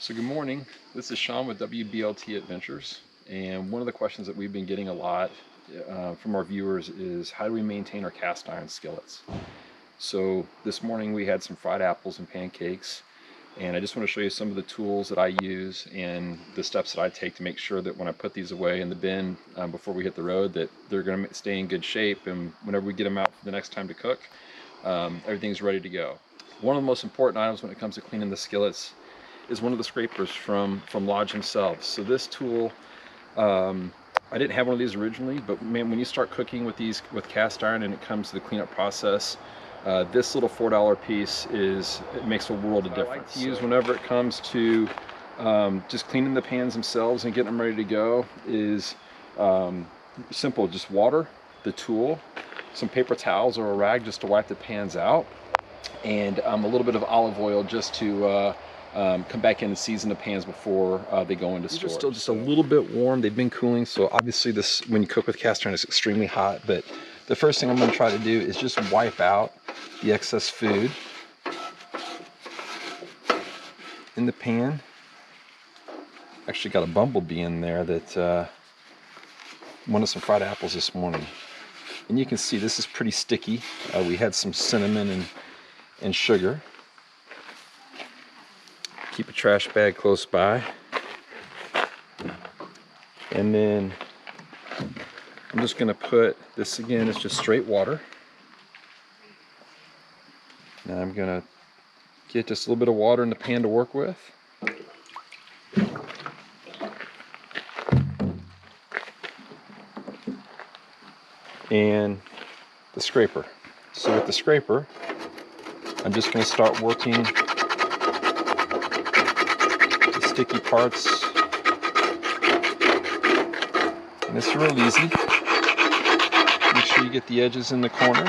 So good morning, this is Sean with WBLT Adventures, and one of the questions that we've been getting a lot from our viewers is how do we maintain our cast iron skillets? So this morning we had some fried apples and pancakes, and I just want to show you some of the tools that I use and the steps that I take to make sure that when I put these away in the bin before we hit the road that they're going to stay in good shape, and whenever we get them out for the next time to cook, everything's ready to go. One of the most important items when it comes to cleaning the skillets is one of the scrapers from Lodge themselves. So this tool, I didn't have one of these originally, but man, when you start cooking with these with cast iron and it comes to the cleanup process, this little $4 piece it makes a world of difference. I like to use whenever it comes to just cleaning the pans themselves and getting them ready to go is simple, just water, the tool, some paper towels or a rag just to wipe the pans out, and a little bit of olive oil just to come back in and season the pans before they go into storage. These are still just a little bit warm. They've been cooling, so obviously this, when you cook with cast iron, is extremely hot. But the first thing I'm going to try to do is just wipe out the excess food in the pan. Actually got a bumblebee in there that wanted some fried apples this morning. And you can see this is pretty sticky. We had some cinnamon and sugar. Keep a trash bag close by. And then I'm just going to put this, again, it's just straight water. Now I'm going to get just a little bit of water in the pan to work with. And the scraper. So with the scraper, I'm just going to start working sticky parts, and it's real easy. Make sure you get the edges in the corners.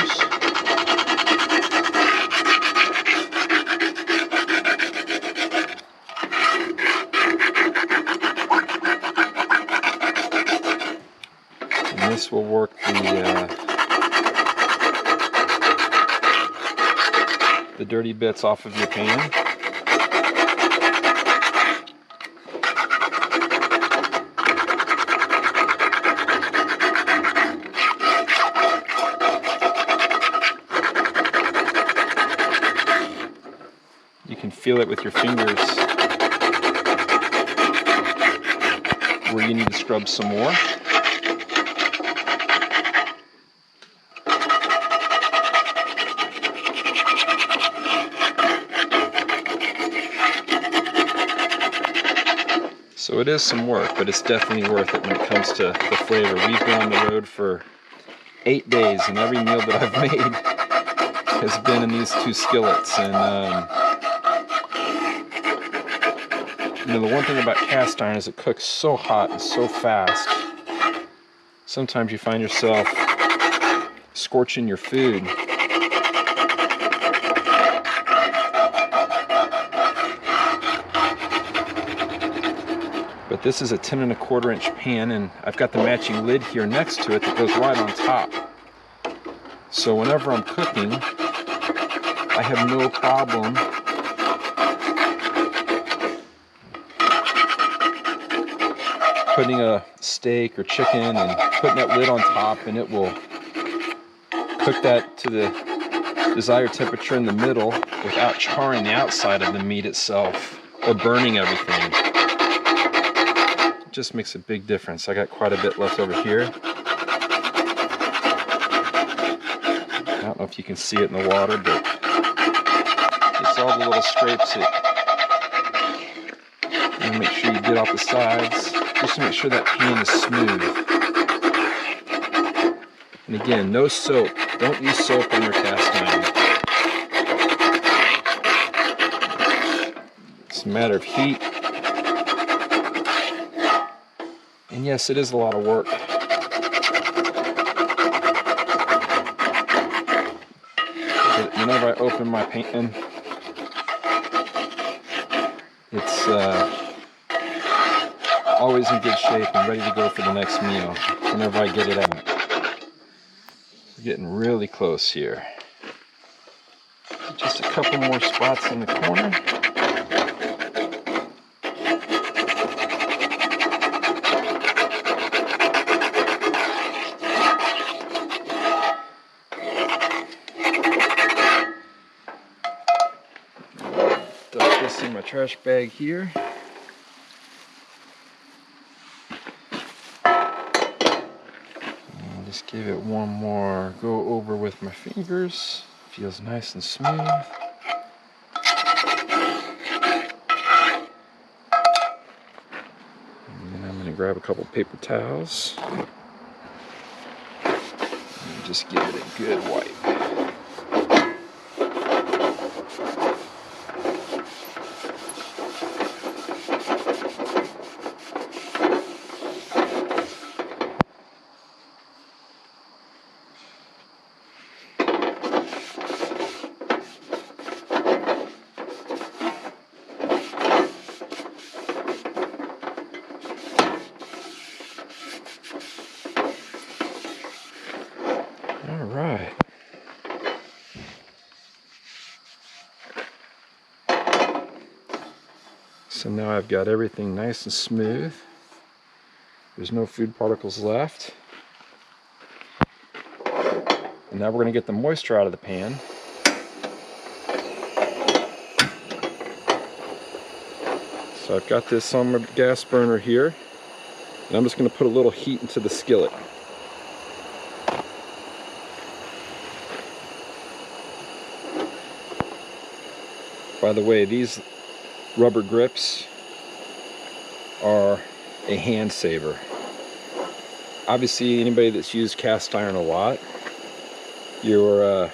And this will work the dirty bits off of your pan. You can feel it with your fingers where you need to scrub some more. So it is some work, but it's definitely worth it when it comes to the flavor. We've been on the road for 8 days, and every meal that I've made has been in these two skillets. And you know, the one thing about cast iron is it cooks so hot and so fast. Sometimes you find yourself scorching your food. But this is a 10 1/4 inch pan, and I've got the matching lid here next to it that goes right on top. So whenever I'm cooking, I have no problem putting a steak or chicken and putting that lid on top, and it will cook that to the desired temperature in the middle without charring the outside of the meat itself or burning everything. It just makes a big difference. I got quite a bit left over here. I don't know if you can see it in the water, but it's all the little scrapes and make sure you get off the sides just to make sure that pan is smooth. And again, no soap. Don't use soap on your cast iron. It's a matter of heat. And yes, it is a lot of work. But whenever I open my pan, it's always in good shape and ready to go for the next meal whenever I get it out. We're getting really close here. Just a couple more spots in the corner. Stuff this in my trash bag here. And just give it one more go over with my fingers. Feels nice and smooth. And then I'm going to grab a couple paper towels and just give it a good wipe. All right. So now I've got everything nice and smooth. There's no food particles left. And now we're going to get the moisture out of the pan. So I've got this on my gas burner here, and I'm just going to put a little heat into the skillet. By the way, these rubber grips are a hand saver. Obviously, anybody that's used cast iron a lot, you're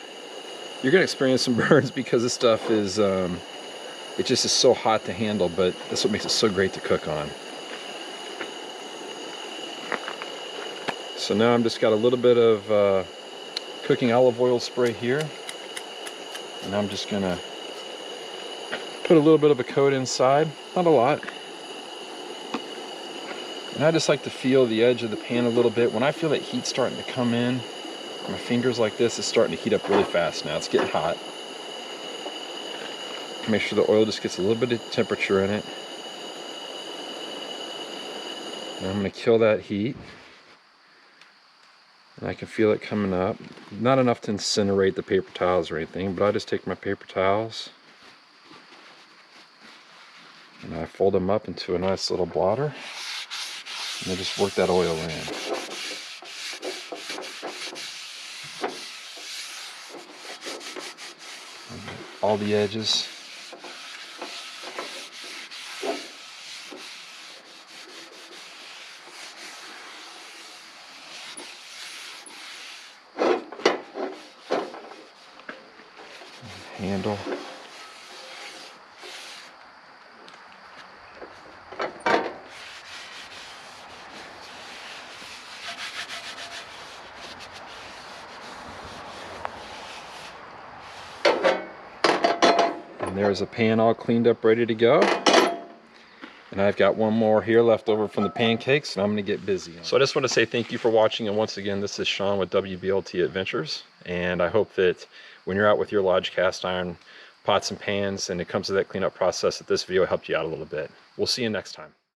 gonna experience some burns because this stuff is it just is so hot to handle, but that's what makes it so great to cook on. So now I'm just got a little bit of cooking olive oil spray here, and I'm just gonna put a little bit of a coat inside, not a lot. And I just like to feel the edge of the pan a little bit. When I feel that heat starting to come in, my fingers like this, is starting to heat up really fast now. It's getting hot. Make sure the oil just gets a little bit of temperature in it. And I'm going to kill that heat. And I can feel it coming up. Not enough to incinerate the paper towels or anything, but I just take my paper towels and I fold them up into a nice little blotter. And I just work that oil in. All the edges. Handle. And there's a pan all cleaned up, ready to go. And I've got one more here left over from the pancakes, and I'm going to get busy. So I just want to say thank you for watching, and once again, this is Sean with WBLT Adventures, and I hope that when you're out with your Lodge cast iron pots and pans and it comes to that cleanup process, that this video helped you out a little bit. We'll see you next time.